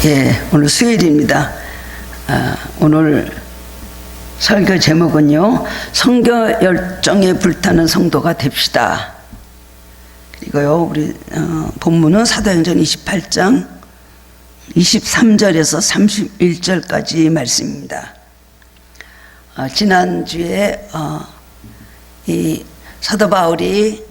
예, 오늘 수요일입니다. 오늘 설교 제목은요, 성교 열정에 불타는 성도가 됩시다. 그리고요, 우리 본문은 사도행전 28장 23절에서 31절까지 말씀입니다. 지난주에 이 사도 바울이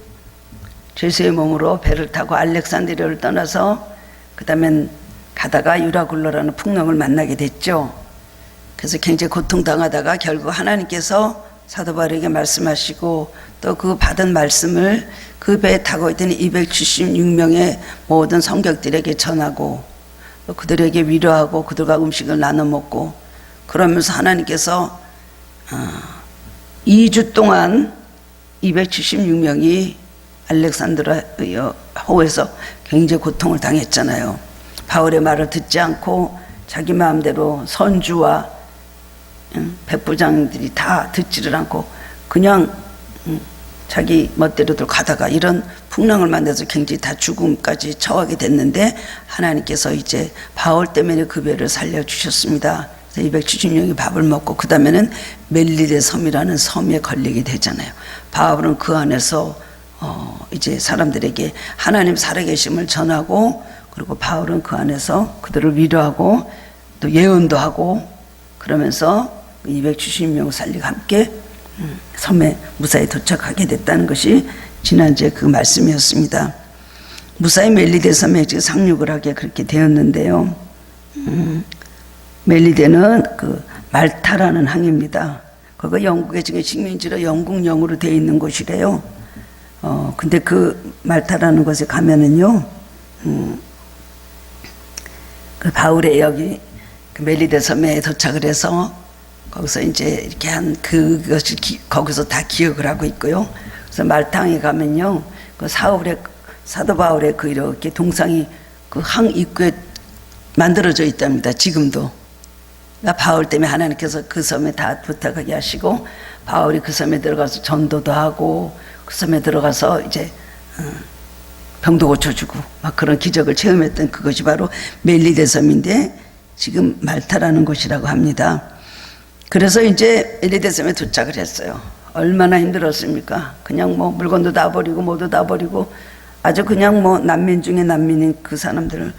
죄수의 몸으로 배를 타고 알렉산드리아를 떠나서 그 다음엔 가다가 유라굴로라는 풍랑을 만나게 됐죠. 그래서 굉장히 고통당하다가 결국 하나님께서 사도 바울에게 말씀하시고 또 그 받은 말씀을 그 배에 타고 있던 276명의 모든 성격들에게 전하고 또 그들에게 위로하고 그들과 음식을 나눠 먹고 그러면서 하나님께서 2주 동안 276명이 알렉산드리아 호에서 굉장히 고통을 당했잖아요. 바울의 말을 듣지 않고 자기 마음대로 선주와 백부장들이 다 듣지를 않고 그냥 자기 멋대로들 가다가 이런 풍랑을 만나서 굉장히 다 죽음까지 처하게 됐는데 하나님께서 이제 바울 때문에 그 배를 살려주셨습니다. 270명이 밥을 먹고 그 다음에는 멜리데 섬이라는 섬에 걸리게 되잖아요. 바울은 그 안에서 이제 사람들에게 하나님 살아계심을 전하고 그리고 바울은 그 안에서 그들을 위로하고 또 예언도 하고 그러면서 270명 살리고 함께 섬에 무사히 도착하게 됐다는 것이 지난주에 그 말씀이었습니다. 무사히 멜리데 섬에 상륙을 하게 그렇게 되었는데요. 멜리데는 그 말타라는 항입니다. 거기가 영국의 지금 식민지로 영국령으로 되어 있는 곳이래요. 근데 그 말타라는 곳에 가면은요, 그 바울의 여기 그 멜리데 섬에 도착을 해서 거기서 이제 이렇게 한 그것이 거기서 다 기억을 하고 있고요. 그래서 말탕에 가면요, 그 사도 바울의 그 이렇게 동상이 그 항 입구에 만들어져 있답니다. 지금도. 그러니까 바울 때문에 하나님께서 그 섬에 다 부탁하게 하시고 바울이 그 섬에 들어가서 전도도 하고 그 섬에 들어가서 이제 병도 고쳐주고 막 그런 기적을 체험했던 그것이 바로 멜리데 섬인데 지금 말타라는 곳이라고 합니다. 그래서 이제 멜리데 섬에 도착을 했어요. 얼마나 힘들었습니까? 그냥 뭐 물건도 다 버리고 뭐도 다 버리고 아주 그냥 뭐 난민 중에 난민인 그 사람들을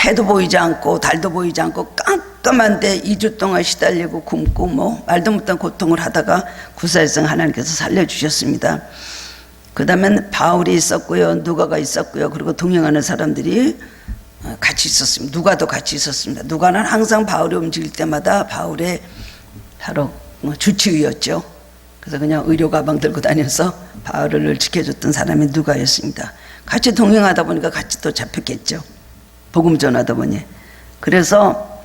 해도 보이지 않고 달도 보이지 않고 깜깜한데 2주 동안 시달리고 굶고 뭐 말도 못한 고통을 하다가 구사일성 하나님께서 살려주셨습니다. 그 다음엔 바울이 있었고요, 누가가 있었고요, 그리고 동행하는 사람들이 같이 있었습니다. 누가도 같이 있었습니다. 누가는 항상 바울이 움직일 때마다 바울의 바로 주치의였죠. 그래서 그냥 의료 가방 들고 다녀서 바울을 지켜줬던 사람이 누가였습니다. 같이 동행하다 보니까 같이 또 잡혔겠죠. 복음 전하다 보니. 그래서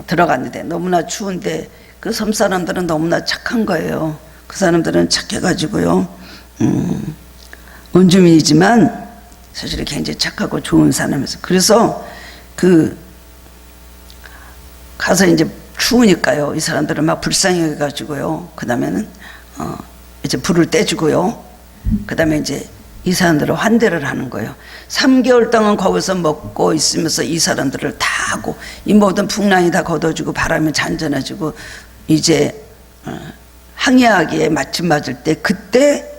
들어갔는데 너무나 추운데 그 섬 사람들은 너무나 착한 거예요. 그 사람들은 착해가지고요. 원주민이지만 사실 굉장히 착하고 좋은 사람이었어요. 그래서 그 가서 이제 추우니까요. 이 사람들은 막 불쌍해 가지고요. 그 다음에는 이제 불을 떼주고요. 그 다음에 이제 이 사람들을 환대를 하는 거예요. 3개월 동안 거기서 먹고 있으면서 이 사람들을 다 하고 이 모든 풍랑이 다 걷어주고 바람이 잔잔해지고 이제 항해하기에 마침 맞을 때 그때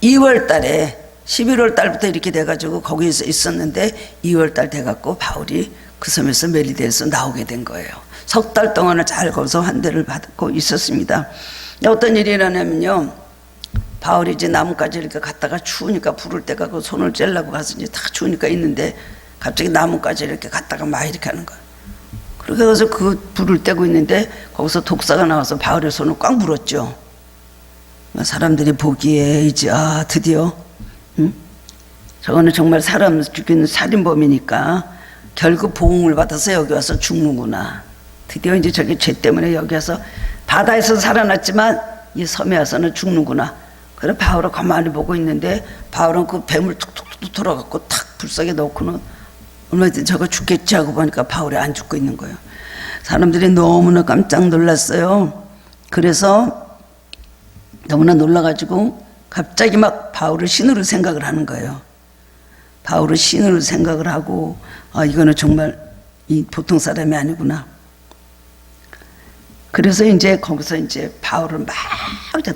2월 달에 11월 달부터 이렇게 돼가지고 거기서 있었는데 2월 달 돼갖고 바울이 그 섬에서 멜리데에서 나오게 된 거예요. 석 달 동안을 잘 거기서 환대를 받고 있었습니다. 어떤 일이 일어나면요, 바울이 이제 나뭇가지 이렇게 갔다가 추우니까 불을 떼가고 손을 째려고 가서 이제 다 추우니까 있는데 갑자기 나뭇가지 이렇게 갔다가 막 이렇게 하는 거예요. 그렇게 해서 그 불을 떼고 있는데 거기서 독사가 나와서 바울의 손을 꽉 물었죠. 사람들이 보기에 이제 드디어 저거는 정말 사람 죽이는 살인범이니까 결국 보응을 받아서 여기 와서 죽는구나. 드디어 이제 저게 죄 때문에 여기 와서 바다에서 살아났지만 이 섬에 와서는 죽는구나. 그래 바울을 가만히 보고 있는데 바울은 그 뱀을 툭툭툭 털어갖고 탁 불 속에 넣고는 얼마든지 저거 죽겠지 하고 보니까 바울이 안 죽고 있는 거예요. 사람들이 너무나 깜짝 놀랐어요. 그래서 너무나 놀라가지고 갑자기 막 바울을 신으로 생각을 하는 거예요. 바울을 신으로 생각을 하고, 이거는 정말 이 보통 사람이 아니구나. 그래서 이제 거기서 이제 바울을 막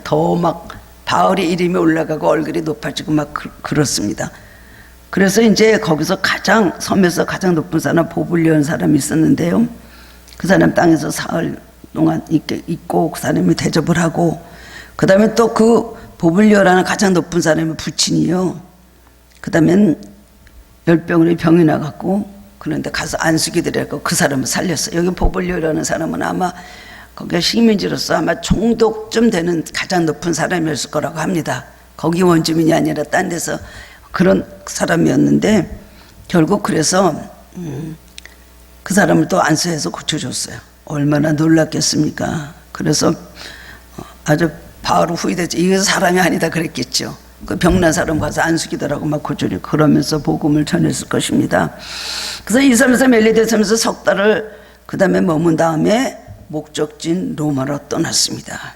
더 막 바울의 이름이 올라가고 얼굴이 높아지고 막 그렇습니다. 그래서 이제 거기서 섬에서 가장 높은 사람 보블리오라는 사람이 있었는데요. 그 사람 땅에서 사흘 동안 있고 그 사람이 대접을 하고, 그 다음에 또 그 보블리오라는 가장 높은 사람이 부친이요. 그 다음엔 열병으로 병이 나갔고, 그런데 가서 안수기 드렸고 그 사람을 살렸어요. 여기 보블리오라는 사람은 아마 거기가 식민지로서 아마 총독쯤 되는 가장 높은 사람이었을 거라고 합니다. 거기 원주민이 아니라 딴 데서 그런 사람이었는데, 결국 그래서 그 사람을 또 안수해서 고쳐줬어요. 얼마나 놀랐겠습니까? 그래서 아주 바로 후회되죠. 이거 사람이 아니다 그랬겠죠. 그 병난 사람 가서 안수기더라고 막 고쳐주고 그러면서 복음을 전했을 것입니다. 그래서 2, 3에서 멜리데섬에서 석 달을 그 다음에 머문 다음에 목적지인 로마로 떠났습니다.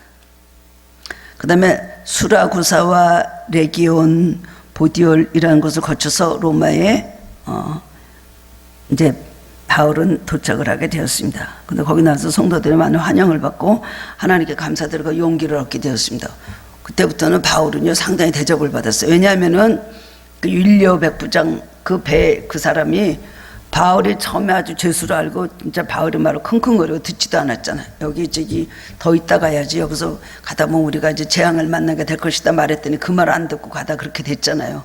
그 다음에 수라구사와 레기온, 보디올이라는 곳을 거쳐서 로마에 이제 바울은 도착을 하게 되었습니다. 근데 거기 나서 성도들의 많은 환영을 받고 하나님께 감사드리고 용기를 얻게 되었습니다. 그때부터는 바울은요 상당히 대접을 받았어요. 왜냐하면은 그 율리오 백부장 그 사람이 바울이 처음에 아주 죄수를 알고 진짜 바울의 말을 킁킁거리고 듣지도 않았잖아요. 여기 저기 더 있다 가야지, 여기서 가다 보면 우리가 이제 재앙을 만나게 될 것이다 말했더니 그 말 안 듣고 가다 그렇게 됐잖아요.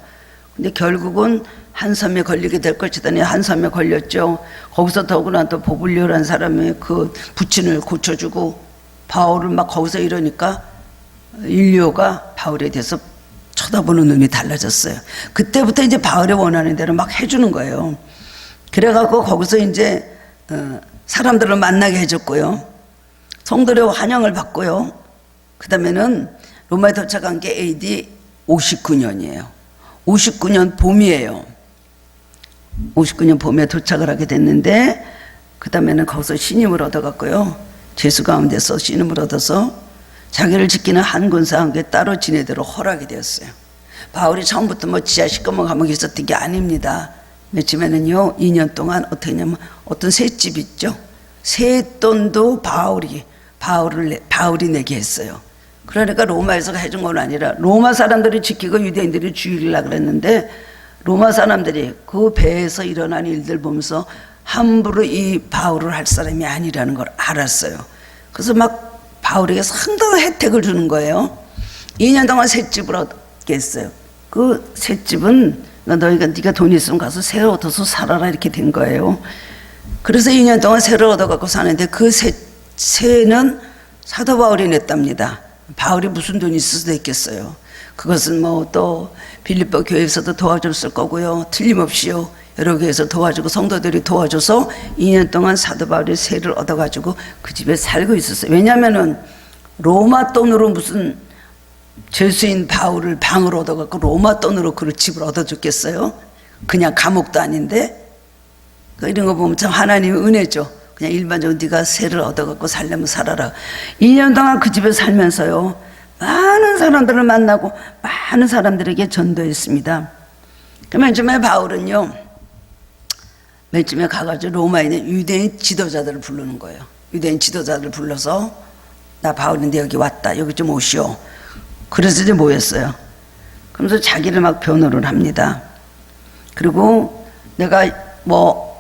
근데 결국은 한 섬에 걸리게 될 것이더니 한 섬에 걸렸죠. 거기서 더구나 또 보블리오라는 사람이 그 부친을 고쳐주고 바울을 막 거기서 이러니까 율리오가 바울에 대해서 쳐다보는 눈이 달라졌어요. 그때부터 이제 바울이 원하는 대로 막 해주는 거예요. 그래갖고 거기서 이제 사람들을 만나게 해줬고요. 성도의 환영을 받고요. 그 다음에는 로마에 도착한 게 AD 59년이에요. 59년 봄이에요. 59년 봄에 도착을 하게 됐는데, 그 다음에는 거기서 신임을 얻어갔고요. 죄수 가운데서 신임을 얻어서 자기를 지키는 한 군사 함께 따로 지내도록 허락이 되었어요. 바울이 처음부터 뭐 지하 시꺼먼 감옥에 있었던 게 아닙니다. 요즘에는요 2년 동안 어떻게 했냐면 어떤 셋집 있죠. 세돈도 바울이 내게 했어요. 그러니까 로마에서 해준 건 아니라 로마 사람들이 지키고 유대인들이 주의하려고 그랬는데, 로마 사람들이 그 배에서 일어난 일들 보면서 함부로 이 바울을 할 사람이 아니라는 걸 알았어요. 그래서 막 바울에게 상당한 혜택을 주는 거예요. 2년 동안 셋집을 얻게 했어요. 그 셋집은 네가 돈 있으면 가서 새를 얻어서 살아라 이렇게 된 거예요. 그래서 2년 동안 새를 얻어갖고 사는데 그 새는 사도 바울이 냈답니다. 바울이 무슨 돈이 있어서 냈겠어요. 그것은 뭐 또 빌립보 교회에서도 도와줬을 거고요. 틀림없이요. 여러 교회에서 도와주고 성도들이 도와줘서 2년 동안 사도 바울이 새를 얻어가지고 그 집에 살고 있었어요. 왜냐하면은 로마 돈으로 무슨 죄수인 바울을 방으로 얻어갖고 로마 돈으로 그 집을 얻어줬겠어요? 그냥 감옥도 아닌데? 이런 거 보면 참 하나님의 은혜죠. 그냥 일반적으로 네가 새를 얻어갖고 살려면 살아라. 2년 동안 그 집에 살면서요 많은 사람들을 만나고 많은 사람들에게 전도했습니다. 맨 처음에 바울은요 맨 처음에 가가지고 로마에 있는 유대인 지도자들을 부르는 거예요. 유대인 지도자들을 불러서 나 바울인데 여기 왔다, 여기 좀 오시오. 그래서 이제 모였어요. 그러면서 자기를 막 변호를 합니다. 그리고 내가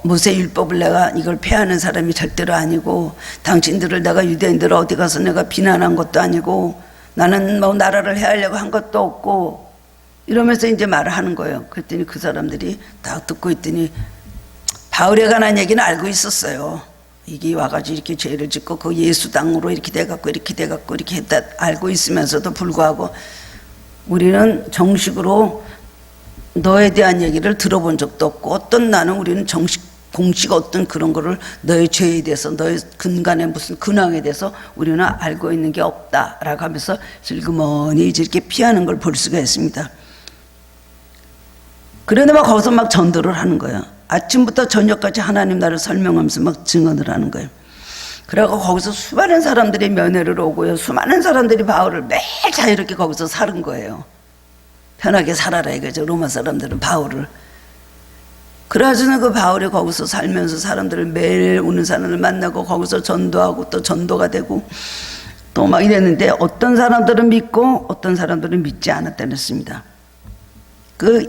모세 율법을 내가 이걸 폐하는 사람이 절대로 아니고, 당신들을 내가 유대인들 어디 가서 내가 비난한 것도 아니고, 나는 뭐 나라를 해하려고 한 것도 없고, 이러면서 이제 말을 하는 거예요. 그랬더니 그 사람들이 다 듣고 있더니 바울에 관한 얘기는 알고 있었어요. 이게 와가지고 이렇게 죄를 짓고 그 예수당으로 이렇게 돼갖고 이렇게 했다 알고 있으면서도 불구하고 우리는 정식으로 너에 대한 얘기를 들어본 적도 없고, 우리는 공식 어떤 그런 거를 너의 죄에 대해서, 너의 근간의 무슨 근황에 대해서 우리는 알고 있는 게 없다라고 하면서 슬그머니 이렇게 피하는 걸 볼 수가 있습니다. 그런데 막 거기서 막 전도를 하는 거예요. 아침부터 저녁까지 하나님 나라를 설명하면서 막 증언을 하는 거예요. 그래서 거기서 수많은 사람들이 면회를 오고요. 수많은 사람들이 바울을 매일 자유롭게 거기서 사는 거예요. 편하게 살아라 이거죠. 로마 사람들은 바울을. 그래가지고 그 바울이 거기서 살면서 사람들을 매일 오는 사람을 만나고 거기서 전도하고 또 전도가 되고 또 막 이랬는데 어떤 사람들은 믿고 어떤 사람들은 믿지 않았다는 했습니다. 그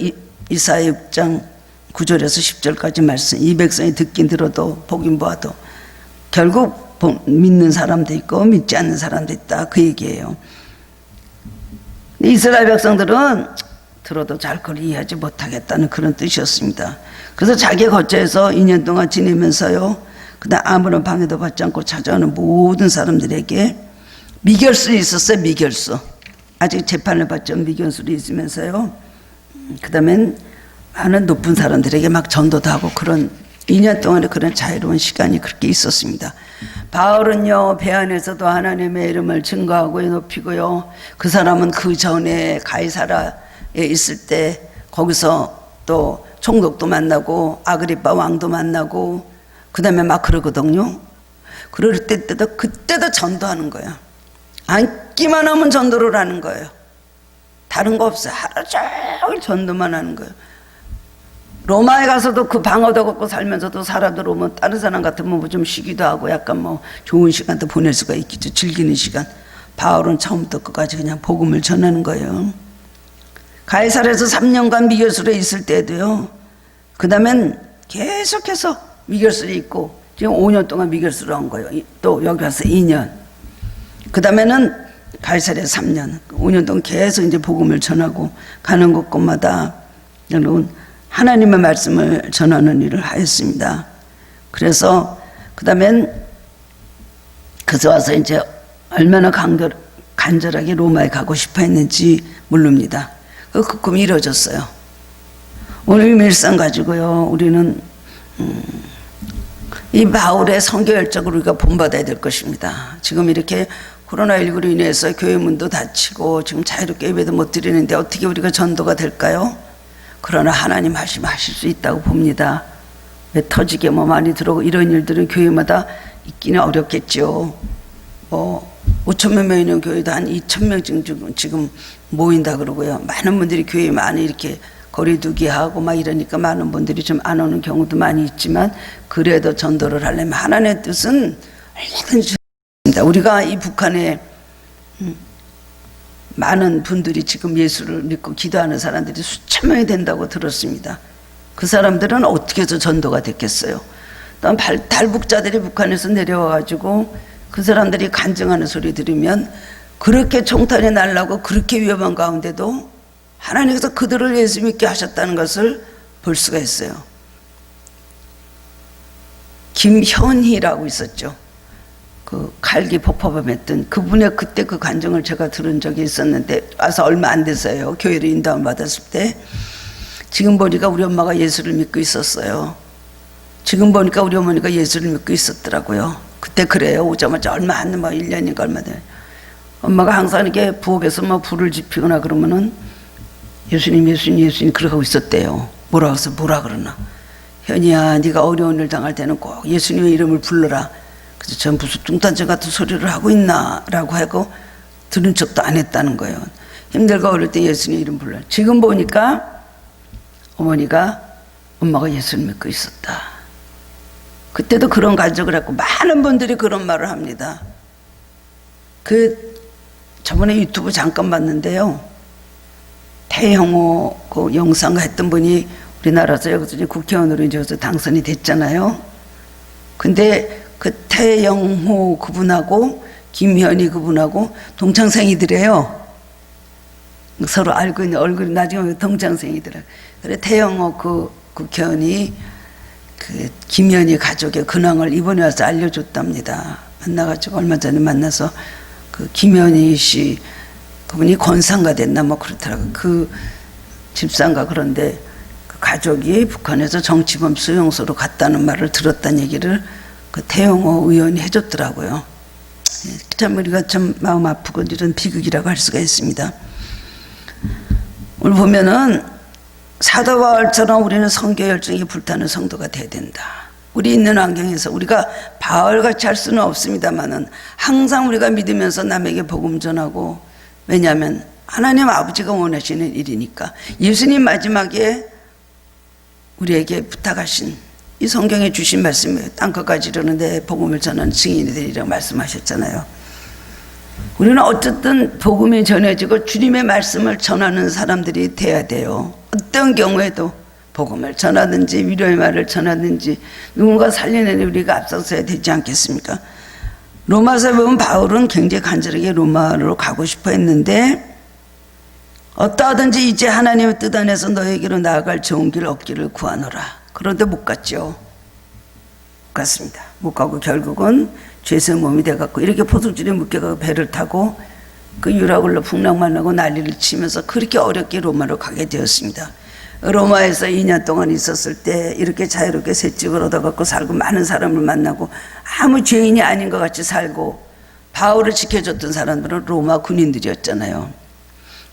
이사야 6장 9절에서 10절까지 말씀, 이 백성이 듣긴 들어도 보긴 보아도 결국 믿는 사람도 있고 믿지 않는 사람도 있다, 그 얘기예요. 이스라엘 백성들은 들어도 잘 그걸 이해하지 못하겠다는 그런 뜻이었습니다. 그래서 자기 거처에서 2년 동안 지내면서요, 그다음 아무런 방해도 받지 않고 찾아오는 모든 사람들에게 미결술이 있었어요. 미결수. 아직 재판을 받지 않은 미결술이 있으면서요, 그 다음엔 많은 높은 사람들에게 막 전도도 하고 그런 2년 동안의 그런 자유로운 시간이 그렇게 있었습니다. 바울은요, 배 안에서도 하나님의 이름을 증거하고 높이고요, 그 사람은 그 전에 가이사라에 있을 때 거기서 또 총독도 만나고 아그리빠 왕도 만나고 그 다음에 막 그러거든요. 그럴 때도 그때도 전도하는 거예요. 앉기만 하면 전도를 하는 거예요. 다른 거 없어요. 하루 종일 전도만 하는 거예요. 로마에 가서도 그 방어도 걷고 살면서도 사람들 오면 다른 사람 같으면 뭐 좀 쉬기도 하고 약간 뭐 좋은 시간도 보낼 수가 있겠죠. 즐기는 시간. 바울은 처음부터 끝까지 그냥 복음을 전하는 거예요. 가이사랴에서 3년간 미결술에 있을 때도요, 그 다음엔 계속해서 미결술이 있고 지금 5년 동안 미결술을 한 거예요. 또 여기 와서 2년, 그 다음에는 가이사랴에서 3년, 5년 동안 계속 이제 복음을 전하고 가는 곳곳마다 여러분 하나님의 말씀을 전하는 일을 하였습니다. 그래서 그 다음엔 그래서 와서 이제 얼마나 간절하게 로마에 가고 싶어 했는지 모릅니다. 그 꿈이 이루어졌어요. 오늘 일상 가지고요, 우리는 이 바울의 선교 열정을 우리가 본받아야 될 것입니다. 지금 이렇게 코로나19로 인해서 교회 문도 닫히고 지금 자유롭게 예배도 못 드리는데 어떻게 우리가 전도가 될까요? 그러나 하나님 하실 수 있다고 봅니다. 왜 터지게 뭐 많이 들어오고 이런 일들은 교회마다 있기는 어렵겠죠. 5천몇 명 있는 교회도 한 2,000명 지금 모인다 그러고요. 많은 분들이 교회에 많이 이렇게 거리두기 하고 막 이러니까 많은 분들이 좀 안 오는 경우도 많이 있지만 그래도 전도를 하려면 하나님의 뜻은 얼마든지 있습니다. 우리가 이 북한에 많은 분들이 지금 예수를 믿고 기도하는 사람들이 수천 명이 된다고 들었습니다. 그 사람들은 어떻게 해서 전도가 됐겠어요? 또 탈북자들이 북한에서 내려와가지고 그 사람들이 간증하는 소리 들으면 그렇게 총탄이 날라고 그렇게 위험한 가운데도 하나님께서 그들을 예수 믿게 하셨다는 것을 볼 수가 있어요. 김현희라고 있었죠. 그 칼기 폭파범했던 그분의 그때 그 간증을 제가 들은 적이 있었는데 와서 얼마 안 됐어요. 교회로 인도함 받았을 때 지금 보니까 우리 엄마가 예수를 믿고 있었어요. 지금 보니까 우리 어머니가 예수를 믿고 있었더라고요. 그때 그래요. 오자마자 얼마 안 돼, 뭐 1년인가 얼마 돼. 엄마가 항상 이렇게 부엌에서 뭐 불을 지피거나 그러면은 예수님 그러고 있었대요. 뭐라 그러나. 현이야, 네가 어려운 일 당할 때는 꼭 예수님의 이름을 불러라. 그래서 전 무슨 뚱딴지 같은 소리를 하고 있나 라고 하고 들은 척도 안 했다는 거예요. 힘들고 어릴 때 예수님 이름 불러. 지금 보니까 엄마가 예수를 믿고 있었다. 그때도 그런 간증을 했고 많은 분들이 그런 말을 합니다. 저번에 유튜브 잠깐 봤는데요, 태형호 그 영상 했던 분이 우리나라에서 여기서 이제 국회의원으로 이제 당선이 됐잖아요. 근데 그 태영호 그분하고 김현희 그분하고 동창생이더래요. 서로 알고 있는 얼굴이 나중에 동창생이더래요. 그래 태영호 그 국회의원이 그 김현희 가족의 근황을 이번에 와서 알려줬답니다. 만나가지고 얼마 전에 만나서 그 김현희 씨 그분이 권상가 됐나 뭐 그렇더라고요. 그 집사인가. 그런데 그 가족이 북한에서 정치범 수용소로 갔다는 말을 들었다는 얘기를 그 태영호 의원이 해줬더라고요. 참 우리가 참 마음 아프고 이런 비극이라고 할 수가 있습니다. 오늘 보면은 사도 바울처럼 우리는 선교 열정이 불타는 성도가 돼야 된다. 우리 있는 환경에서 우리가 바울같이 할 수는 없습니다만은 항상 우리가 믿으면서 남에게 복음 전하고, 왜냐하면 하나님 아버지가 원하시는 일이니까. 예수님 마지막에 우리에게 부탁하신 이 성경에 주신 말씀이에요. 땅끝까지 이르는데 복음을 전하는 증인이 되리라고 말씀하셨잖아요. 우리는 어쨌든 복음이 전해지고 주님의 말씀을 전하는 사람들이 돼야 돼요. 어떤 경우에도 복음을 전하든지 위로의 말을 전하든지 누군가 살리는 우리가 앞서서야 되지 않겠습니까? 로마서에 보면 바울은 굉장히 간절하게 로마로 가고 싶어 했는데 어떠하든지 이제 하나님의 뜻 안에서 너에게로 나아갈 좋은 길 얻기를 구하노라. 그런데 못 갔죠. 못 갔습니다. 못 가고 결국은 죄의 몸이 돼갖고 이렇게 포도주에 묶여가고 배를 타고 그 유라굴로 풍랑만 나고 난리를 치면서 그렇게 어렵게 로마로 가게 되었습니다. 로마에서 2년 동안 있었을 때 이렇게 자유롭게 새집을 얻어갖고 살고 많은 사람을 만나고 아무 죄인이 아닌 것 같이 살고 바울을 지켜줬던 사람들은 로마 군인들이었잖아요.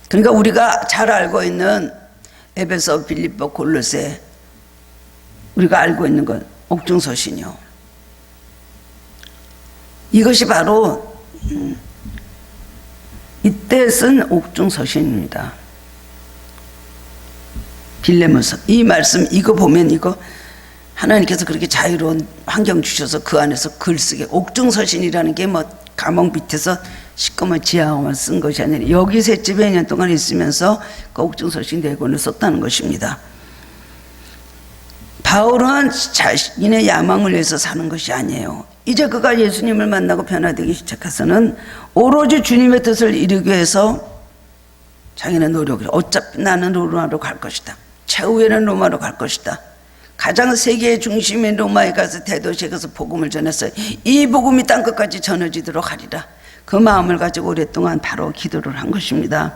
그러니까 우리가 잘 알고 있는 에베소, 빌립보, 골로새 우리가 알고 있는 건 옥중서신이요. 이것이 바로 이때 쓴 옥중서신입니다. 빌레몬서 이 말씀 이거 보면 이거 하나님께서 그렇게 자유로운 환경 주셔서 그 안에서 글쓰게 옥중서신이라는 게 뭐 감옥 밑에서 시꺼먼 지하만 쓴 것이 아니라 여기 셋집에 2년 동안 있으면서 그 옥중서신 4권을 썼다는 것입니다. 바울은 자신의 야망을 위해서 사는 것이 아니에요. 이제 그가 예수님을 만나고 변화되기 시작해서는 오로지 주님의 뜻을 이루기 위해서 자기는 노력을 어차피 나는 로마로 갈 것이다. 최후에는 로마로 갈 것이다. 가장 세계의 중심인 로마에 가서 대도시에 가서 복음을 전했어요. 이 복음이 땅끝까지 전해지도록 하리라. 그 마음을 가지고 오랫동안 바로 기도를 한 것입니다.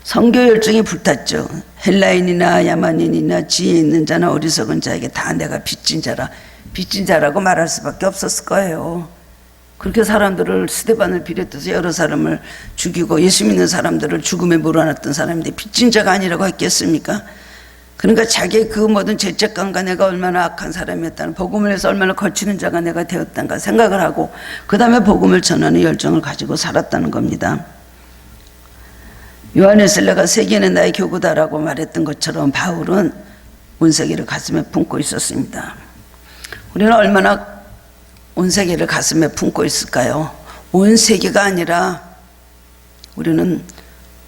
선교 열정이 불탔죠. 헬라인이나 야만인이나 지혜 있는 자나 어리석은 자에게 다 내가 빚진 자라. 빚진 자라고 말할 수밖에 없었을 거예요. 그렇게 사람들을 스데반을 비롯해서 여러 사람을 죽이고 예수 믿는 사람들을 죽음에 몰아놨던 사람인데 빚진 자가 아니라고 했겠습니까? 그러니까 자기의 그 모든 죄책감과 내가 얼마나 악한 사람이었다는 복음을 해서 얼마나 거치는 자가 내가 되었단가 생각을 하고 그 다음에 복음을 전하는 열정을 가지고 살았다는 겁니다. 요한의 설레가 세계는 나의 교구다라고 말했던 것처럼 바울은 온 세계를 가슴에 품고 있었습니다. 우리는 얼마나 온 세계를 가슴에 품고 있을까요? 온 세계가 아니라 우리는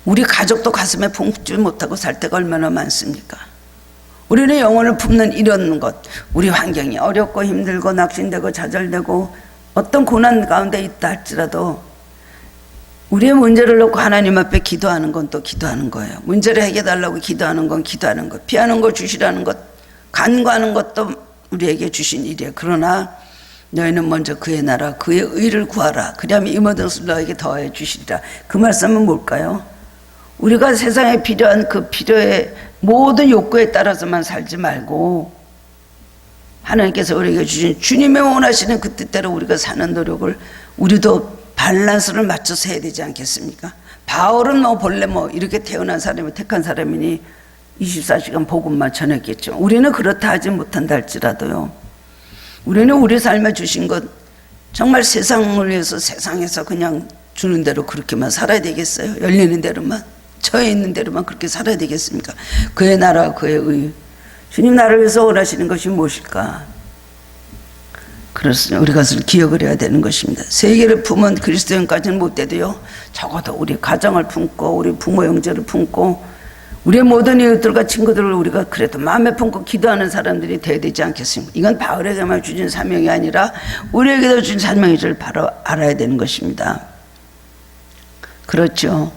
우리 가족도 가슴에 품지 못하고 살 때가 얼마나 많습니까? 우리는 영혼을 품는 이런 것, 우리 환경이 어렵고 힘들고 낙심되고 좌절되고 어떤 고난 가운데 있다 할지라도 우리의 문제를 놓고 하나님 앞에 기도하는 건 또 기도하는 거예요. 문제를 해결해달라고 기도하는 건 기도하는 것, 피하는 거 주시라는 것, 간구하는 것도 우리에게 주신 일이에요. 그러나 너희는 먼저 그의 나라 그의 의를 구하라. 그리하면 이 모든 것을 너에게 더해 주시리라. 그 말씀은 뭘까요? 우리가 세상에 필요한 그 필요의 모든 욕구에 따라서만 살지 말고 하나님께서 우리에게 주신 주님의 원하시는 그 뜻대로 우리가 사는 노력을 우리도 밸런스를 맞춰서 해야 되지 않겠습니까? 바울은 본래 이렇게 태어난 사람이 택한 사람이니 24시간 복음만 전했겠죠. 우리는 그렇다 하지 못한다 할지라도요. 우리는 우리 삶에 주신 것 정말 세상을 위해서 세상에서 그냥 주는 대로 그렇게만 살아야 되겠어요? 열리는 대로만 처해 있는 대로만 그렇게 살아야 되겠습니까? 그의 나라 그의 의 주님 나라를 위해서 원하시는 것이 무엇일까? 그렇습니다. 우리가 그것을 기억을 해야 되는 것입니다. 세계를 품은 그리스도인까지는 못 돼도요 적어도 우리 가정을 품고 우리 부모 형제를 품고 우리의 모든 이웃들과 친구들을 우리가 그래도 마음에 품고 기도하는 사람들이 돼야 되지 않겠습니까? 이건 바울에게만 주신 사명이 아니라 우리에게도 주신 사명인 줄 바로 알아야 되는 것입니다. 그렇죠.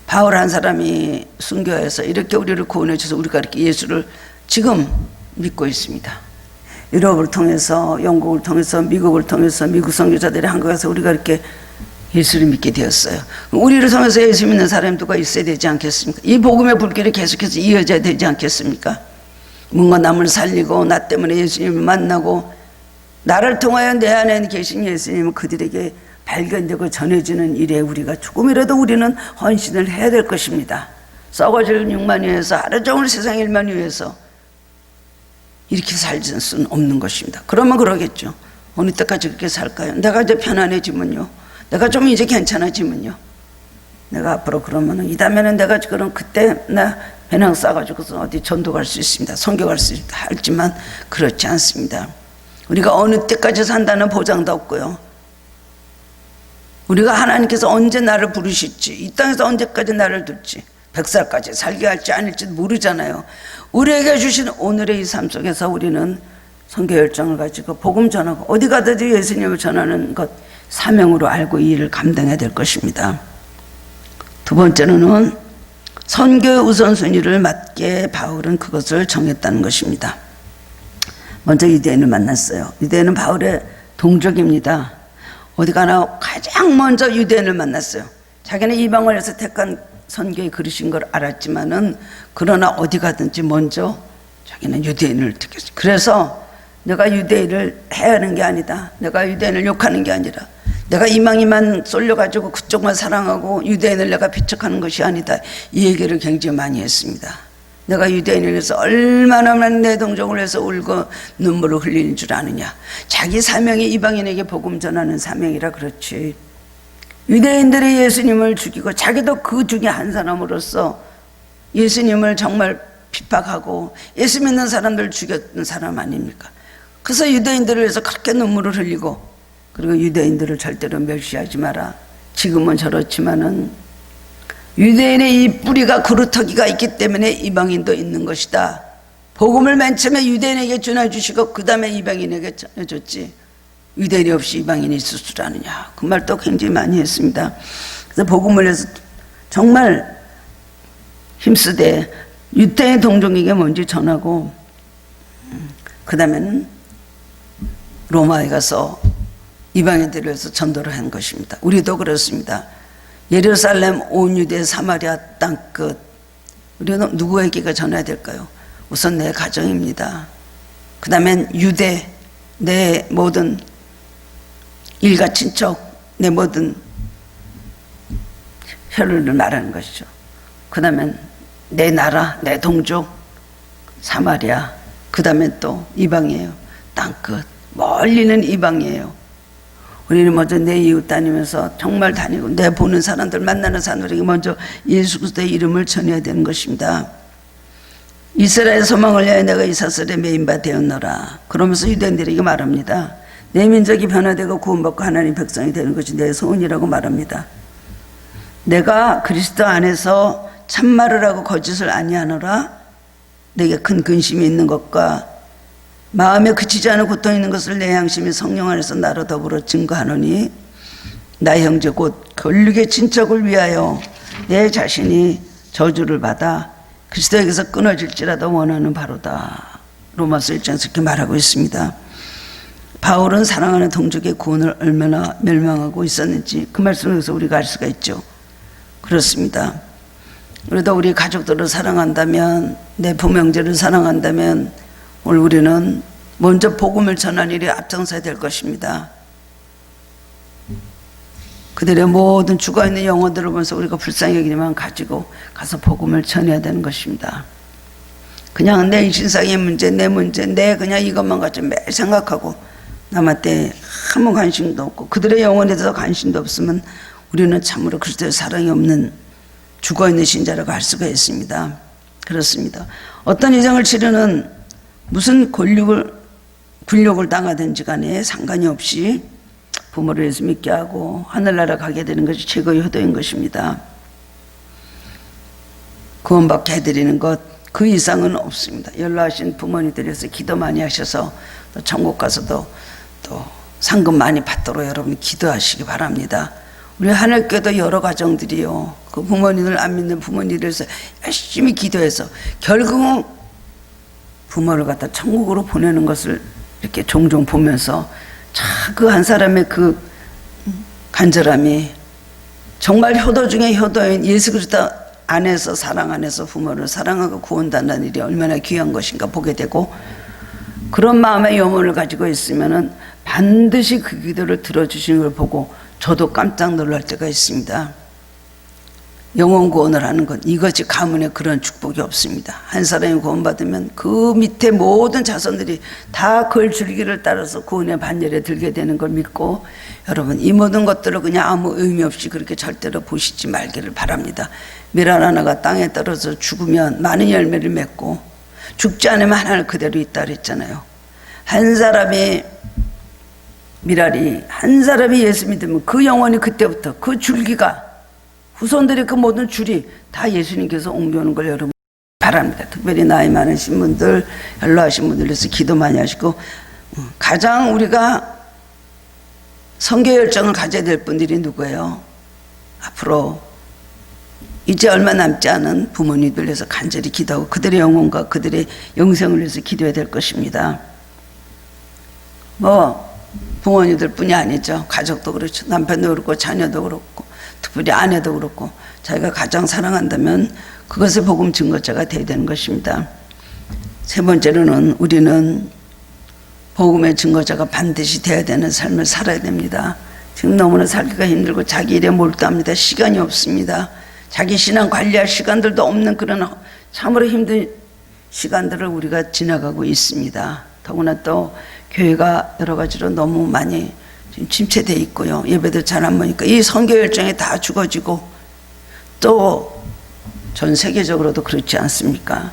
바울 한 사람이 순교해서 이렇게 우리를 구원해 주셔서 우리가 이렇게 예수를 지금 믿고 있습니다. 유럽을 통해서 영국을 통해서 미국을 통해서 미국 선교자들이 한국에서 우리가 이렇게 예수를 믿게 되었어요. 우리를 통해서 예수 믿는 사람이 누가 있어야 되지 않겠습니까? 이 복음의 불길이 계속해서 이어져야 되지 않겠습니까? 뭔가 남을 살리고 나 때문에 예수님을 만나고 나를 통하여 내 안에 계신 예수님은 그들에게 발견되고 전해지는 일에 우리가 조금이라도 우리는 헌신을 해야 될 것입니다. 썩어질 육만 위해서 하루 종일 세상 일만 위해서 이렇게 살 수는 없는 것입니다. 그러면 그러겠죠. 어느 때까지 그렇게 살까요? 내가 이제 편안해지면요, 내가 좀 이제 괜찮아지면요, 내가 앞으로 그러면은 이 다음에는 내가 그럼 그때 나 배낭 싸가지고서 어디 전도 갈 수 있습니다. 선교 갈 수 있다 할지만 그렇지 않습니다. 우리가 어느 때까지 산다는 보장도 없고요. 우리가 하나님께서 언제 나를 부르실지, 이 땅에서 언제까지 나를 둘지, 100살까지 살게 할지 아닐지 모르잖아요. 우리에게 주신 오늘의 이 삶 속에서 우리는 선교 열정을 가지고 복음 전하고 어디 가든지 예수님을 전하는 것 사명으로 알고 이 일을 감당해야 될 것입니다. 두 번째로는 선교의 우선순위를 맞게 바울은 그것을 정했다는 것입니다. 먼저 유대인을 만났어요. 유대인은 바울의 동족입니다. 어디 가나 가장 먼저 유대인을 만났어요. 자기는 이방을 해서 택한 선교의 그릇인 걸 알았지만은 그러나 어디 가든지 먼저 자기는 유대인을 택했어요. 그래서 내가 유대인을 해하는 게 아니다. 내가 유대인을 욕하는 게 아니라 내가 이방인만 쏠려가지고 그쪽만 사랑하고 유대인을 내가 비척하는 것이 아니다. 이 얘기를 굉장히 많이 했습니다. 내가 유대인을 위해서 얼마나 내 동족을 위해서 울고 눈물을 흘리는 줄 아느냐. 자기 사명이 이방인에게 복음 전하는 사명이라 그렇지. 유대인들이 예수님을 죽이고 자기도 그 중에 한 사람으로서 예수님을 정말 핍박하고 예수 믿는 사람들 죽였던 사람 아닙니까? 그래서 유대인들을 위해서 그렇게 눈물을 흘리고, 그리고 유대인들을 절대로 멸시하지 마라. 지금은 저렇지만은 유대인의 이 뿌리가 그루터기가 있기 때문에 이방인도 있는 것이다. 복음을 맨 처음에 유대인에게 전해주시고 그 다음에 이방인에게 전해줬지, 유대인이 없이 이방인이 있을 줄 아느냐. 그 말도 굉장히 많이 했습니다. 그래서 복음을 해서 정말 힘쓰되 유대인 동족에게 먼저 전하고 그 다음에는 로마에 가서 이방인들을 위해서 전도를 한 것입니다. 우리도 그렇습니다. 예루살렘, 온 유대, 사마리아 땅끝, 우리는 누구에게가 전해야 될까요? 우선 내 가정입니다. 그 다음엔 유대, 내 모든 일가 친척, 내 모든 혈을 말하는 것이죠. 그 다음엔 내 나라, 내 동족, 사마리아, 그 다음엔 또 이방이에요. 땅끝, 멀리는 이방이에요. 우리는 먼저 내 이웃 다니면서 정말 다니고 내 보는 사람들, 만나는 사람들에게 먼저 예수 그리스도의 이름을 전해야 되는 것입니다. 이스라엘 소망을 위하여 내가 이 사슬에 메인 바 되었노라. 그러면서 유대인들에게 말합니다. 내 민족이 변화되고 구원받고 하나님 백성이 되는 것이 내 소원이라고 말합니다. 내가 그리스도 안에서 참말을 하고 거짓을 아니하노라. 내게 큰 근심이 있는 것과 마음에 그치지 않은 고통이 있는 것을 내 양심이 성령 안에서 나로 더불어 증거하노니 나의 형제 곧 걸육의 친척을 위하여 내 자신이 저주를 받아 그리스도에게서 끊어질지라도 원하는 바로다. 로마서 1장에서 이렇게 말하고 있습니다. 바울은 사랑하는 동족의 구원을 얼마나 멸망하고 있었는지 그 말씀에서 우리가 알 수가 있죠. 그렇습니다. 그래도 우리 가족들을 사랑한다면, 내 부명제를 사랑한다면 오늘 우리는 먼저 복음을 전하는 일에 앞장서야 될 것입니다. 그들의 모든 죽어있는 영혼들을 보면서 우리가 불쌍히 여기지만 가지고 가서 복음을 전해야 되는 것입니다. 그냥 내 신상의 문제, 내 문제, 내 그냥 이것만 가지고 매일 생각하고 남한테 아무 관심도 없고 그들의 영혼에 대해서 관심도 없으면 우리는 참으로 그리스도의 사랑이 없는 죽어있는 신자라고 할 수가 있습니다. 그렇습니다. 어떤 이정을 치르는 무슨 굴욕을 당하든지 간에 상관이 없이 부모를 예수 믿게 하고 하늘나라 가게 되는 것이 최고의 효도인 것입니다. 구원받게 해드리는 것, 그 이상은 없습니다. 연로하신 부모님들에서 기도 많이 하셔서 또 천국 가서도 또 상금 많이 받도록 여러분 기도하시기 바랍니다. 우리 하늘교도 여러 가정들이요, 그 부모님을 안 믿는 부모님들에서 열심히 기도해서 결국은 부모를 갖다 천국으로 보내는 것을 이렇게 종종 보면서 그 한 사람의 그 간절함이 정말 효도 중에 효도인 예수 그리스도 안에서, 사랑 안에서 부모를 사랑하고 구원받는 일이 얼마나 귀한 것인가 보게 되고, 그런 마음의 염원을 가지고 있으면은 반드시 그 기도를 들어주시는 걸 보고 저도 깜짝 놀랄 때가 있습니다. 영혼 구원을 하는 것, 이것이 가문에 그런 축복이 없습니다. 한 사람이 구원받으면 그 밑에 모든 자손들이 다 그 줄기를 따라서 구원의 반열에 들게 되는 걸 믿고, 여러분 이 모든 것들을 그냥 아무 의미 없이 그렇게 절대로 보시지 말기를 바랍니다. 밀알 하나가 땅에 떨어져 죽으면 많은 열매를 맺고, 죽지 않으면 하나는 그대로 있다 그랬잖아요. 한 사람이 밀알이, 한 사람이 예수 믿으면 그 영혼이 그때부터 그 줄기가, 후손들의 그 모든 줄이 다 예수님께서 옮겨오는 걸 여러분 바랍니다. 특별히 나이 많으신 분들, 연로하신 분들에서 기도 많이 하시고, 가장 우리가 선교 열정을 가져야 될 분들이 누구예요? 앞으로 이제 얼마 남지 않은 부모님들 위해서 간절히 기도하고 그들의 영혼과 그들의 영생을 위해서 기도해야 될 것입니다. 부모님들 뿐이 아니죠. 가족도 그렇죠. 남편도 그렇고 자녀도 그렇고 특별히 아내도 그렇고, 자기가 가장 사랑한다면 그것의 복음 증거자가 되어야 되는 것입니다. 세 번째로는 우리는 복음의 증거자가 반드시 되어야 되는 삶을 살아야 됩니다. 지금 너무나 살기가 힘들고 자기 일에 몰두합니다. 시간이 없습니다. 자기 신앙 관리할 시간들도 없는 그런 참으로 힘든 시간들을 우리가 지나가고 있습니다. 더구나 또 교회가 여러 가지로 너무 많이 지금 침체되어 있고요. 예배도 잘 안 보니까 이 선교 열정이 다 죽어지고, 또 전 세계적으로도 그렇지 않습니까?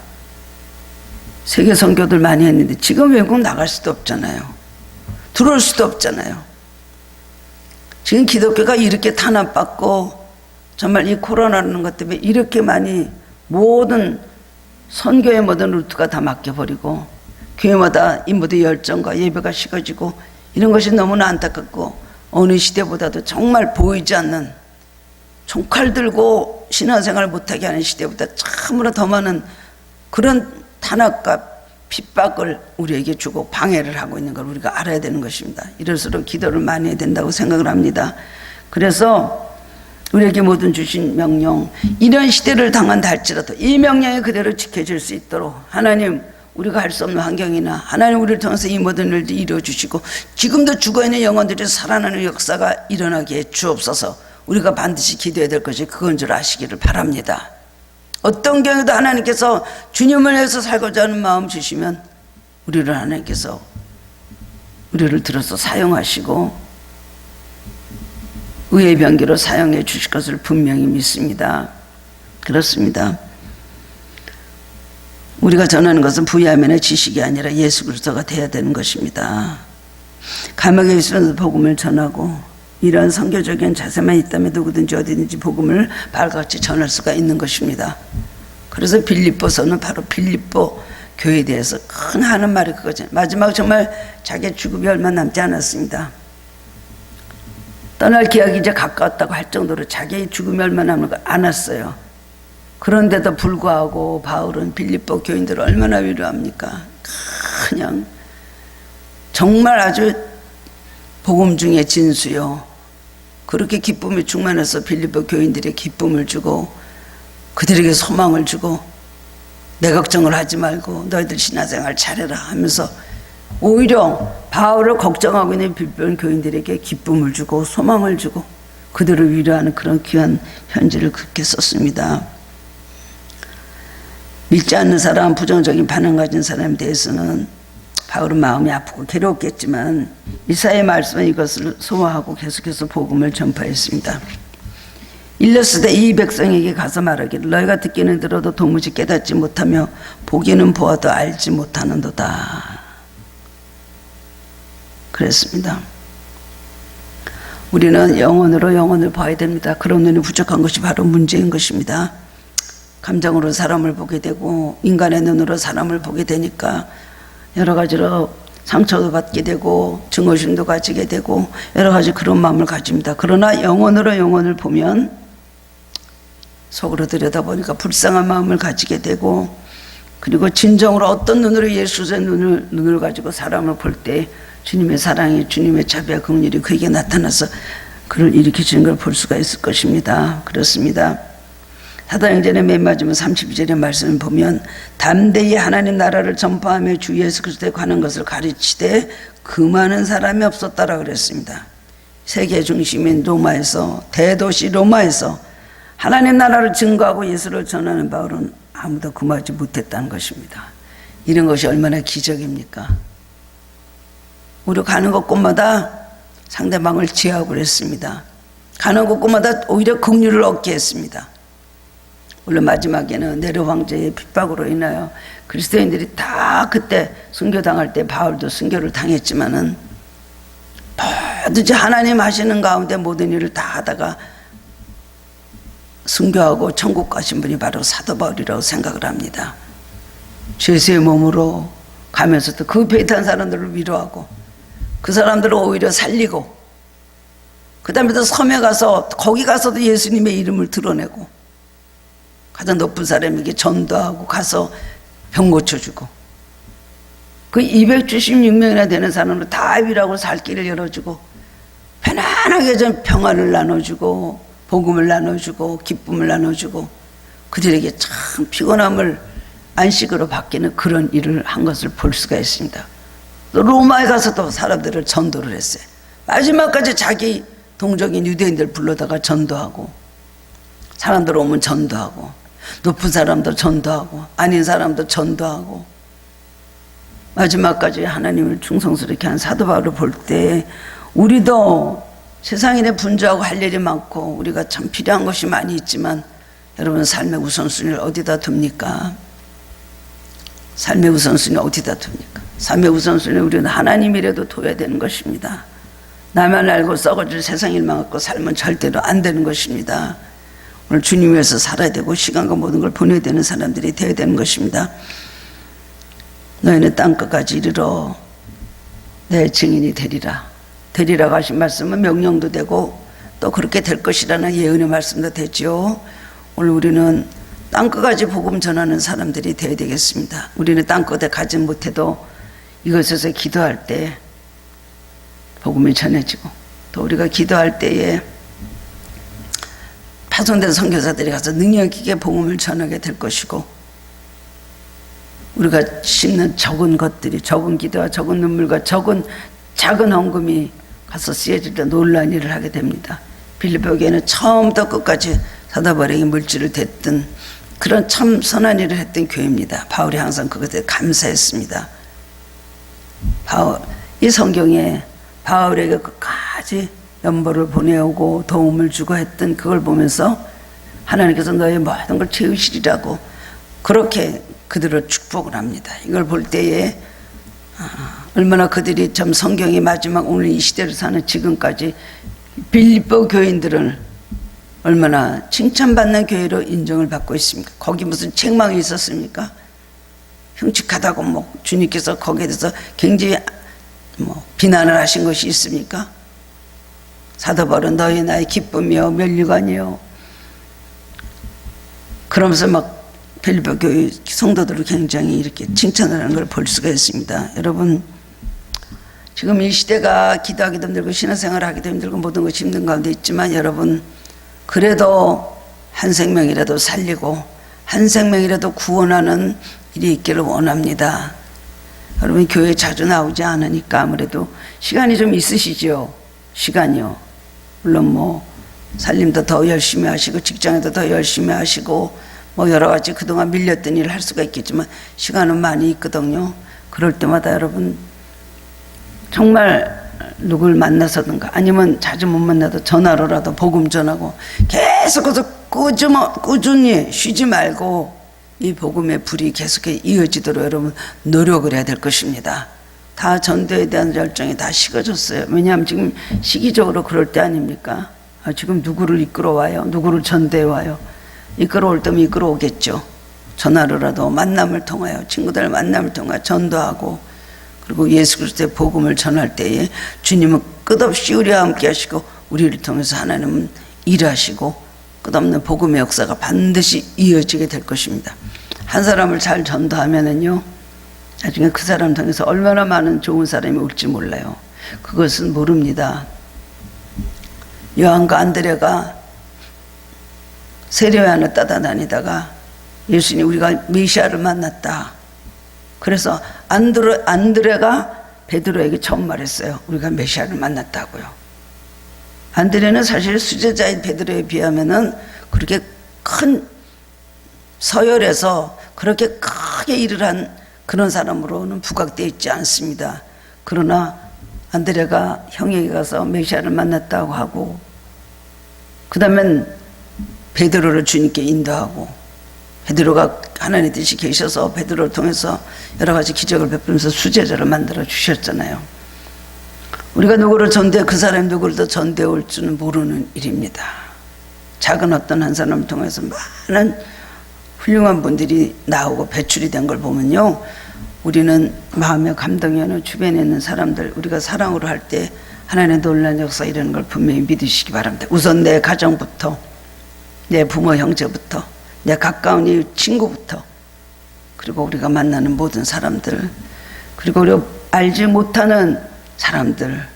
세계 선교들 많이 했는데 지금 외국 나갈 수도 없잖아요. 들어올 수도 없잖아요. 지금 기독교가 이렇게 탄압받고 정말 이 코로나라는 것 때문에 이렇게 많이 모든 선교의 모든 루트가 다 막혀버리고 교회마다 인부들의 열정과 예배가 식어지고, 이런 것이 너무나 안타깝고, 어느 시대보다도 정말 보이지 않는, 총칼 들고 신앙생활 못하게 하는 시대보다 참으로 더 많은 그런 탄압과 핍박을 우리에게 주고 방해를 하고 있는 걸 우리가 알아야 되는 것입니다. 이럴수록 기도를 많이 해야 된다고 생각을 합니다. 그래서 우리에게 모든 주신 명령, 이런 시대를 당한다 할지라도 이 명령이 그대로 지켜질 수 있도록 하나님, 우리가 할 수 없는 환경이나 하나님 우리를 통해서 이 모든 일들을 이루어주시고, 지금도 죽어있는 영혼들이 살아나는 역사가 일어나게 해 주옵소서. 우리가 반드시 기도해야 될 것이 그건 줄 아시기를 바랍니다. 어떤 경우도 하나님께서 주님을 위해서 살고자 하는 마음 주시면 우리를 하나님께서 우리를 들어서 사용하시고 의의 병기로 사용해 주실 것을 분명히 믿습니다. 그렇습니다. 우리가 전하는 것은 부야민의 지식이 아니라 예수 그리스도가 되어야 되는 것입니다. 감옥에 있으면서 복음을 전하고, 이런 선교적인 자세만 있다면 누구든지 어디든지 복음을 발같이 전할 수가 있는 것입니다. 그래서 빌립보서는 바로 빌립보 교회에 대해서 큰 하는 말이 그거죠. 마지막 정말 자기의 죽음이 얼마 남지 않았습니다. 떠날 기약이 이제 가까웠다고 할 정도로 자기의 죽음이 얼마 남지 않았어요. 그런데도 불구하고 바울은 빌립보 교인들을 얼마나 위로합니까? 그냥 정말 아주 복음 중에 진수요, 그렇게 기쁨이 충만해서 빌립보 교인들의 기쁨을 주고 그들에게 소망을 주고, 내 걱정을 하지 말고 너희들 신앙생활 잘해라 하면서 오히려 바울을 걱정하고 있는 빌립보 교인들에게 기쁨을 주고 소망을 주고 그들을 위로하는 그런 귀한 편지를 그렇게 썼습니다. 믿지 않는 사람, 부정적인 반응 가진 사람에 대해서는 바울은 마음이 아프고 괴롭겠지만 이사야의 말씀은 이것을 소화하고 계속해서 복음을 전파했습니다. 일렀으되 이 백성에게 가서 말하기를 너희가 듣기는 들어도 도무지 깨닫지 못하며 보기는 보아도 알지 못하는도다. 그랬습니다. 우리는 영혼으로 영혼을 봐야 됩니다. 그런 눈이 부족한 것이 바로 문제인 것입니다. 감정으로 사람을 보게 되고 인간의 눈으로 사람을 보게 되니까 여러 가지로 상처도 받게 되고 증오심도 가지게 되고 여러 가지 그런 마음을 가집니다. 그러나 영혼으로 영혼을 보면 속으로 들여다보니까 불쌍한 마음을 가지게 되고, 그리고 진정으로 어떤 눈으로 예수의 눈을 가지고 사람을 볼 때 주님의 사랑이, 주님의 자비와 긍휼이 그에게 나타나서 그를 일으키시는 걸 볼 수가 있을 것입니다. 그렇습니다. 사도행전의 맨 마지막 32절의 말씀을 보면 담대히 하나님 나라를 전파하며 주 예수 그리스도에 관한 것을 가르치되 그 많은 사람이 없었다라 그랬습니다. 세계 중심인 로마에서, 대도시 로마에서 하나님 나라를 증거하고 예수를 전하는 바울은 아무도 금하지 못했다는 것입니다. 이런 것이 얼마나 기적입니까? 우리 가는 곳곳마다 상대방을 제어하고 그랬습니다. 가는 곳곳마다 오히려 긍휼을 얻게 했습니다. 물론 마지막에는 네로 황제의 핍박으로 인하여 그리스도인들이 다 그때 순교당할 때 바울도 순교를 당했지만은 모두지 하나님 하시는 가운데 모든 일을 다 하다가 순교하고 천국 가신 분이 바로 사도 바울이라고 생각을 합니다. 죄수의 몸으로 가면서도 그 배탄 사람들을 위로하고 그 사람들을 오히려 살리고 그 다음에 또 섬에 가서 거기 가서도 예수님의 이름을 드러내고 가장 높은 사람에게 전도하고 가서 병 고쳐주고 그 276명이나 되는 사람으로 다 위로하고 살 길을 열어주고 편안하게 좀 평안을 나눠주고 복음을 나눠주고 기쁨을 나눠주고 그들에게 참 피곤함을 안식으로 바뀌는 그런 일을 한 것을 볼 수가 있습니다. 또 로마에 가서도 사람들을 전도를 했어요. 마지막까지 자기 동족인 유대인들 불러다가 전도하고 사람들 오면 전도하고 높은 사람도 전도하고 아닌 사람도 전도하고 마지막까지 하나님을 충성스럽게 한 사도 바울을 볼 때 우리도 세상에 분주하고 할 일이 많고 우리가 참 필요한 것이 많이 있지만 여러분 삶의 우선순위를 어디다 둡니까? 삶의 우선순위를 어디다 둡니까? 삶의 우선순위를 우리는 하나님이라도 둬야 되는 것입니다. 나만 알고 썩어질 세상 일만 갖고 살면 절대로 안 되는 것입니다. 오늘 주님 위해서 살아야 되고 시간과 모든 걸 보내야 되는 사람들이 되어야 되는 것입니다. 너희는 땅끝까지 이르러 내 증인이 되리라. 되리라고 하신 말씀은 명령도 되고 또 그렇게 될 것이라는 예언의 말씀도 되죠. 오늘 우리는 땅끝까지 복음 전하는 사람들이 되어야 되겠습니다. 우리는 땅끝에 가지 못해도 이것에서 기도할 때 복음이 전해지고 또 우리가 기도할 때에 파송된 선교사들이 가서 능력 있게 복음을 전하게 될 것이고 우리가 심는 적은 것들이 적은 기도와 적은 눈물과 적은 작은 헌금이 가서 쓰여질 때 놀라운 일을 하게 됩니다. 빌립보 교회는 처음부터 끝까지 사도 바울에게 물질을 댔던 그런 참 선한 일을 했던 교회입니다. 바울이 항상 그것에 감사했습니다. 이 성경에 바울에게 끝까지 연보를 보내오고 도움을 주고 했던 그걸 보면서 하나님께서 너의 모든 걸 채우시리라고 그렇게 그들을 축복을 합니다. 이걸 볼 때에 얼마나 그들이 참 성경의 마지막 오늘 이 시대를 사는 지금까지 빌립보 교인들을 얼마나 칭찬받는 교회로 인정을 받고 있습니까? 거기 무슨 책망이 있었습니까? 흉측하다고 뭐 주님께서 거기에 대해서 굉장히 뭐 비난을 하신 것이 있습니까? 사도 바울은 너희 나의 기쁨이요 면류관이요 그러면서 막 빌립보 교회 성도들을 굉장히 이렇게 칭찬을 하는 걸 볼 수가 있습니다. 여러분 지금 이 시대가 기도하기도 힘들고 신앙생활 하기도 힘들고 모든 것이 힘든 가운데 있지만 여러분 그래도 한 생명이라도 살리고 한 생명이라도 구원하는 일이 있기를 원합니다. 여러분 교회 자주 나오지 않으니까 아무래도 시간이 좀 있으시죠. 시간이요. 물론 뭐 살림도 더 열심히 하시고 직장에도 더 열심히 하시고 뭐 여러 가지 그동안 밀렸던 일을 할 수가 있겠지만 시간은 많이 있거든요. 그럴 때마다 여러분 정말 누굴 만나서든가 아니면 자주 못 만나도 전화로라도 복음 전하고 계속해서 꾸준히 쉬지 말고 이 복음의 불이 계속해 이어지도록 여러분 노력을 해야 될 것입니다. 다 전도에 대한 열정이 다 식어졌어요. 왜냐하면 지금 시기적으로 그럴 때 아닙니까? 지금 누구를 이끌어와요? 누구를 전도해와요? 이끌어올 때면 이끌어오겠죠. 전화로라도 만남을 통하여 친구들 만남을 통하여 전도하고 그리고 예수 그리스도의 복음을 전할 때에 주님은 끝없이 우리와 함께 하시고 우리를 통해서 하나님은 일하시고 끝없는 복음의 역사가 반드시 이어지게 될 것입니다. 한 사람을 잘 전도하면은요 나중에 그 사람 통해서 얼마나 많은 좋은 사람이 올지 몰라요. 그것은 모릅니다. 요한과 안드레가 세례요한을 따라다니다가 예수님 우리가 메시아를 만났다. 그래서 안드레가 베드로에게 처음 말했어요. 우리가 메시아를 만났다고요. 안드레는 사실 수제자인 베드로에 비하면은 그렇게 큰 서열에서 그렇게 크게 일을 한 그런 사람으로는 부각되어 있지 않습니다. 그러나 안드레가 형에게 가서 메시아를 만났다고 하고, 그 다음엔 베드로를 주님께 인도하고, 베드로가 하나님의 뜻이 계셔서 베드로를 통해서 여러 가지 기적을 베풀면서 수제자를 만들어 주셨잖아요. 우리가 누구를 전대, 그 사람이 누구를 더 전대해 올 줄은 모르는 일입니다. 작은 어떤 한 사람을 통해서 많은 훌륭한 분들이 나오고 배출이 된 걸 보면요, 우리는 마음에 감동이 오는 주변에 있는 사람들, 우리가 사랑으로 할 때 하나님의 놀라운 역사 이런 걸 분명히 믿으시기 바랍니다. 우선 내 가정부터, 내 부모 형제부터, 내 가까운 이 친구부터, 그리고 우리가 만나는 모든 사람들, 그리고 우리가 알지 못하는 사람들,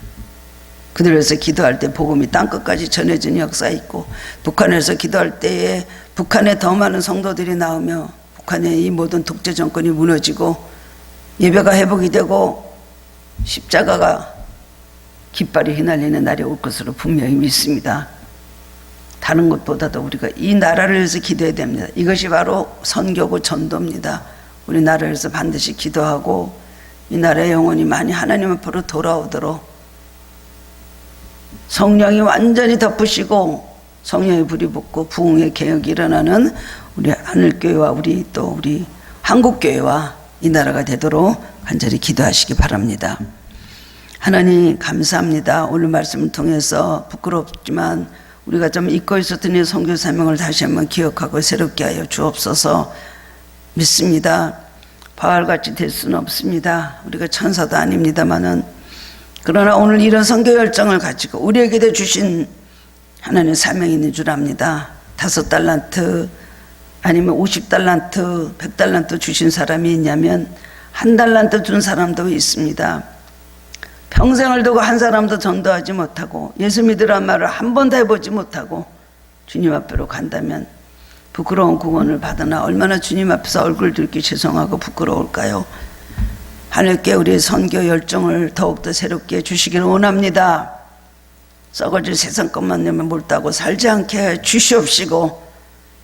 그들을 위해서 기도할 때 복음이 땅끝까지 전해지는 역사 있고, 북한에서 기도할 때에 북한에 더 많은 성도들이 나오며 북한의 이 모든 독재 정권이 무너지고 예배가 회복이 되고 십자가가 깃발이 휘날리는 날이 올 것으로 분명히 믿습니다. 다른 것보다도 우리가 이 나라를 위해서 기도해야 됩니다. 이것이 바로 선교고 전도입니다. 우리 나라를 위해서 반드시 기도하고 이 나라의 영혼이 많이 하나님 앞으로 돌아오도록 성령이 완전히 덮으시고 성령의 불이 붙고 부흥의 개혁이 일어나는 우리 하늘교회와 우리 한국교회와 이 나라가 되도록 간절히 기도하시기 바랍니다. 하나님 감사합니다. 오늘 말씀을 통해서 부끄럽지만 우리가 좀 잊고 있었던 이 선교 사명을 다시 한번 기억하고 새롭게 하여 주옵소서. 믿습니다. 바알같이 될 수는 없습니다. 우리가 천사도 아닙니다마는, 그러나 오늘 이런 선교 열정을 가지고 우리에게 주신 하나님의 사명이 있는 줄 압니다. 5달란트 아니면 50달란트 100달란트 주신 사람이 있냐면 1달란트 준 사람도 있습니다. 평생을 두고 한 사람도 전도하지 못하고 예수 믿으란 말을 한 번도 해보지 못하고 주님 앞으로 간다면 부끄러운 구원을 받으나 얼마나 주님 앞에서 얼굴 들기 죄송하고 부끄러울까요? 하늘께 우리의 선교 열정을 더욱더 새롭게 해주시기를 원합니다. 썩어질 세상 것만 내면 몰다고 살지 않게 주시옵시고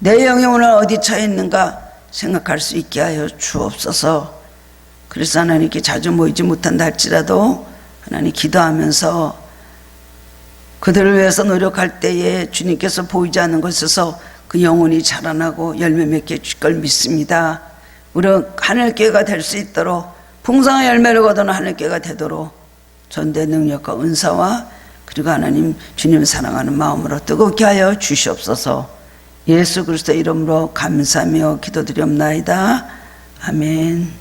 내 영이 오늘 어디 처해 있는가 생각할 수 있게 하여 주옵소서. 그래서 하나님께 자주 모이지 못한다 할지라도 하나님 기도하면서 그들을 위해서 노력할 때에 주님께서 보이지 않는 곳에서 그 영혼이 자라나고 열매 맺게 줄 걸 믿습니다. 우리는 하늘교회가 될 수 있도록 풍성한 열매를 거두는 하늘교회가 되도록 전대 능력과 은사와 그리고 하나님 주님 사랑하는 마음으로 뜨겁게 하여 주시옵소서. 예수 그리스도 이름으로 감사하며 기도드리옵나이다. 아멘.